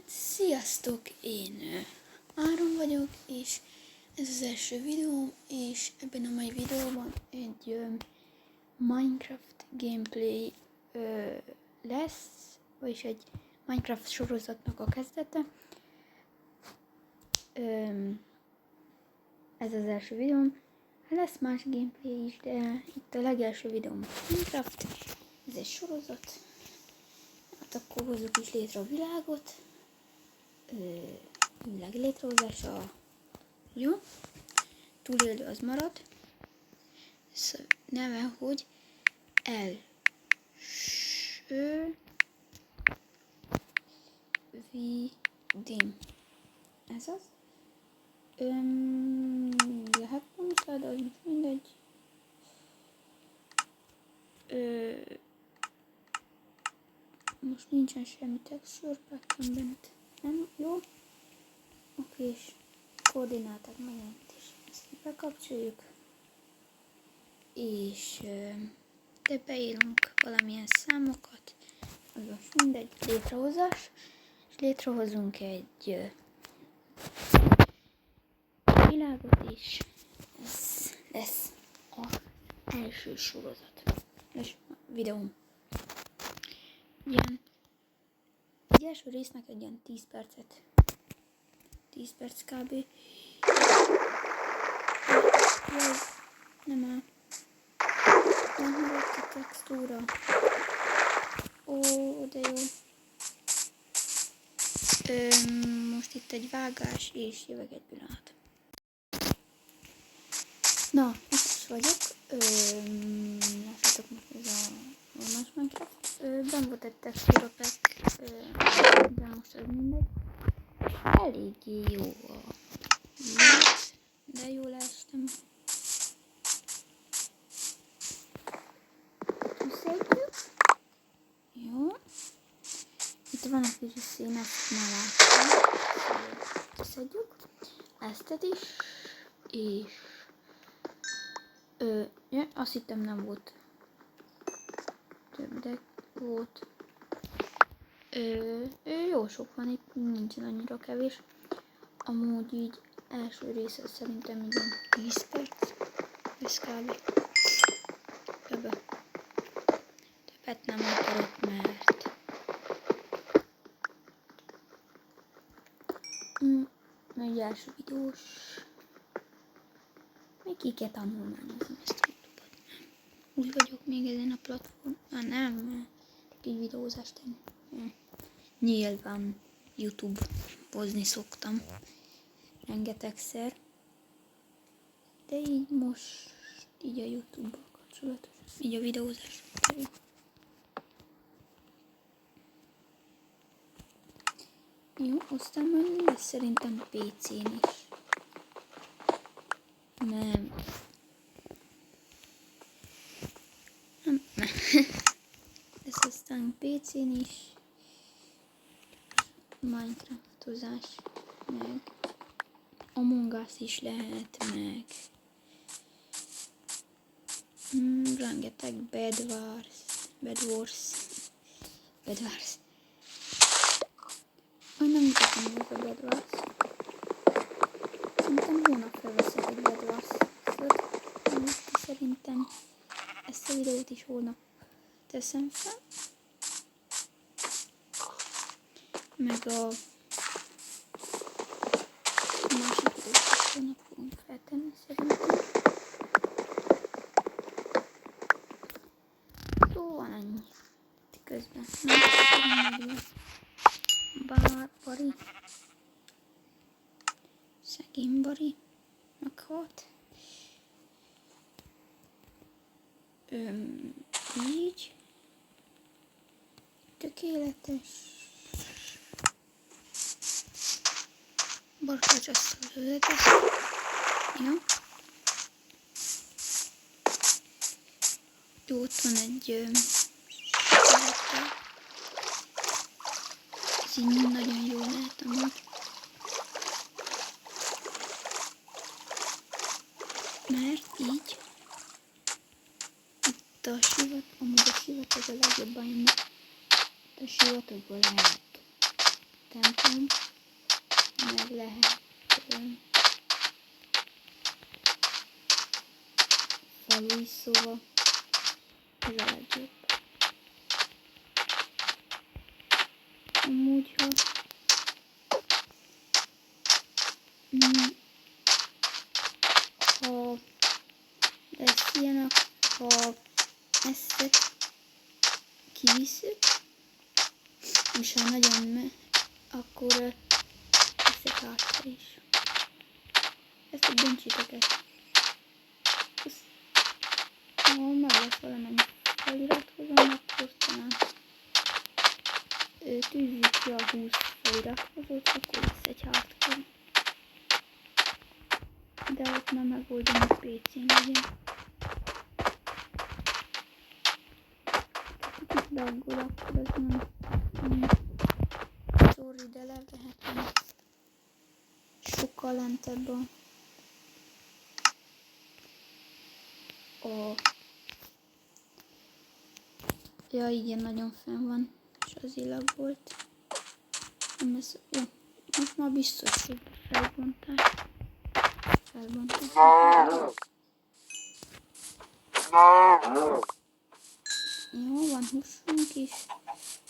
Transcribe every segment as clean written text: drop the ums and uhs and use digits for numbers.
Sziasztok, én Áron vagyok, és ez az első videóm, és ebben a mai videóban egy Minecraft gameplay lesz, vagyis egy Minecraft sorozatnak a kezdete. Ez az első videóm, lesz más gameplay is, de itt a legelső videóm Minecraft, ez egy sorozat. Hát akkor hozzuk is létre a világot. Világ létrehozása jó. Túlélő az marad. Neve, hogy első vidim. Ez az. Lehet mondasz, de az most mindegy. Most nincsen semmi texture pack-en bent. Nem? Jó? Oké, és koordináták megjelent is. Ezt bekapcsoljuk. És de beírunk valamilyen számokat. Az most mindegy létrehozás. És létrehozunk egy világot is. Ez lesz az első sorozat. És videóm. Ilyen egy első résznek egy ilyen 10 percet. 10 perc kb. Nem áll. Elmaradt a textúra. Ó, de jó. Most itt egy vágás, és jövök egy pillanat. Na, itt is vagyok. Lássátok most ez a normális Minecraft. Ben volt egy textúra pack, de most ez mindegy. Eléggé jó a víz, de jól leestem. Kiszedjük. Jó. Itt van egy kicsi szín, ezt már láttam. Kiszedjük. Ezt is. És ja, azt hittem nem volt több, de volt. Jó sok van itt, nincsen annyira kevés. Amúgy így első része szerintem így 10 perc. Ez kb. Többet nem akarok, mert egy első videós. Még ki kell tanulmányozni ezt a YouTube-ot. Úgy vagyok még ezen a platformon. Nem, így videózást tenni. Nyilván YouTube-ozni szoktam rengetegszer, de így most így a YouTube-ban kapcsolatos, így a videózás. Jó, aztán majd lesz szerintem PC-n is. Nem. Ez aztán PC-n is. Minecraftozás, meg Among Us is lehet, meg rengeteg Bed Wars. Aj, nem mutatom meg a Bed Wars. Szerintem hónap felveszek egy Bed Wars. Szerintem ezt a videót is holnap teszem fel. Meg a másik videót fogunk feltenni szerintem. Szóval ennyi. Közben Bari. Szegény Bari. Meghalt. Így. Tökéletes. Barkács azt lőhetek. Jó. Jó, ott van egy ez így nagyon jó lehet amúgy. Mert így itt a sivat, amúgy a sivatag a legjobban jönnek. Itt a sivatagból lehet látom, meg lehet falu is, szóval ez a legjobb. Amúgy, ha lesz ilyen, ha ezt kivisszük, és ha nagyon akkor leszek hátra is. Ezt így döntsétek el. Ha meg lesz valamennyi feliratkozom, akkor talán tűzzük ki a 20 feliratkozót, akkor lesz egy hardcore. De ott már megoldom, hogy PC-n legyen. Kicsit laggol, akkor az nem sorry, de levehetem. Sokkal lentebb ja, igen, nagyon fenn van, és az illag volt. Nem ez, jó, most már biztos, hogy felbontás. Jó, van húsunk is,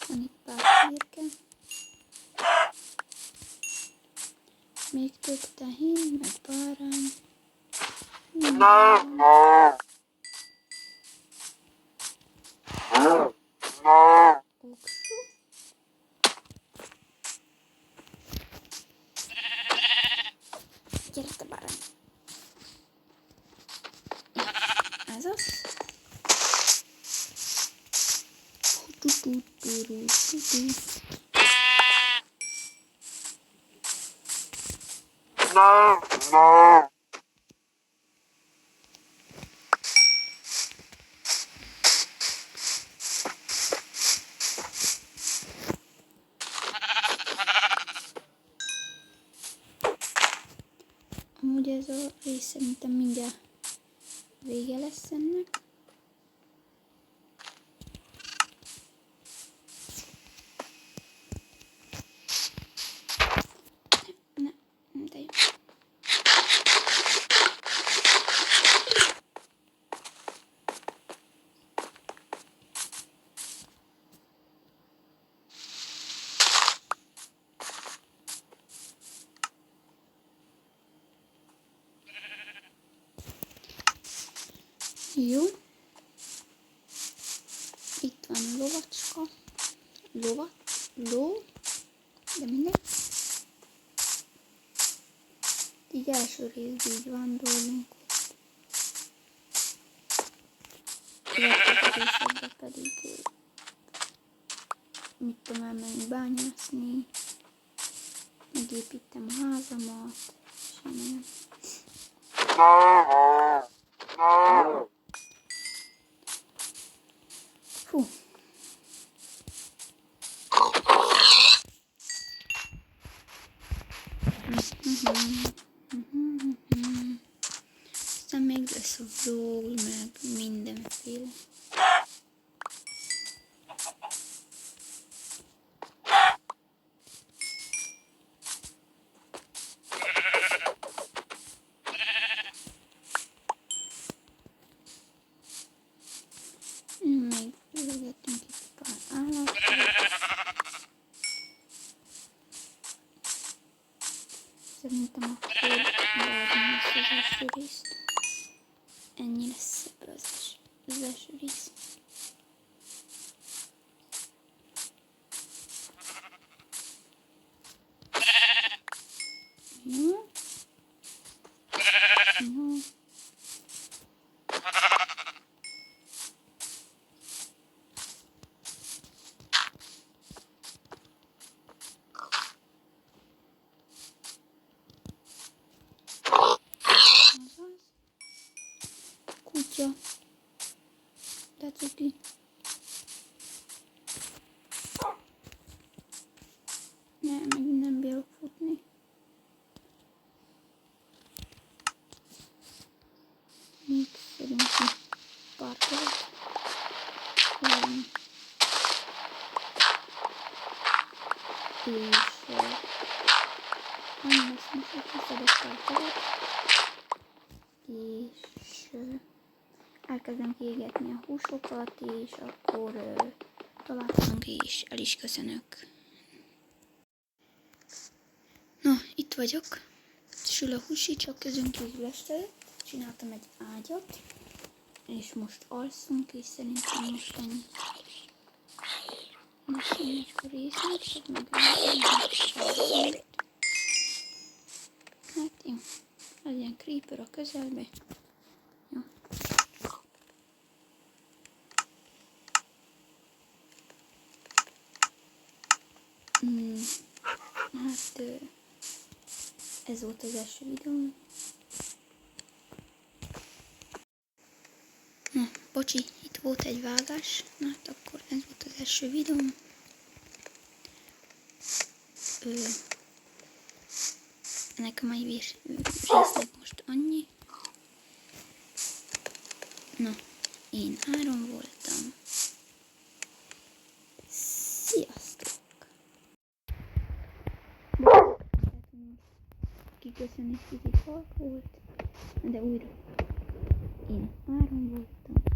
van itt pár szirke. Még több tehén, meg bárány. Oksó. Gyere te bárány. Ez az. Amúgy ez a rész szerintem mindjárt vége lesz ennek. De jó. Jó. Itt van a lovacska. Ló. De mindegy. Így első részben így vándorlunk. Következő részekben pedig mit tudom, elmenni bányászni. Megépítem a házamat. És ilyen. Fú. Aztán még lesz a vlog, meg mindenféle. Még ülgetünk itt pár állatot. Szerintem akkor beadom ezt az első részt. Ennyi lesz ebből az első rész. Jó. Jó. Kutya. De cuki. Ne, megint nem bírok futni. Még szerintem parkolok. És annyi lesz most, hogy kiszedek pár teret, és elkezdem kiégetni a húsokat, és akkor találkozunk, és el is köszönök. Na, itt vagyok. Sül a húsi, csak közön kívül este. Csináltam egy ágyat, és most alszunk, és szerintem most ennyi. Most ennyi a résznek, csak meg hát jó, legyen creeper a közelbe. Jó. Hát ez volt az első videóm. Na, bocsi, itt volt egy vágás. Na, hát akkor ez volt az első videóm. Ennek a mai résznek most annyi. Na, én Áron voltam. Sziasztok! Kiköszönni, kicsit halk volt, de újra. Én Áron voltam.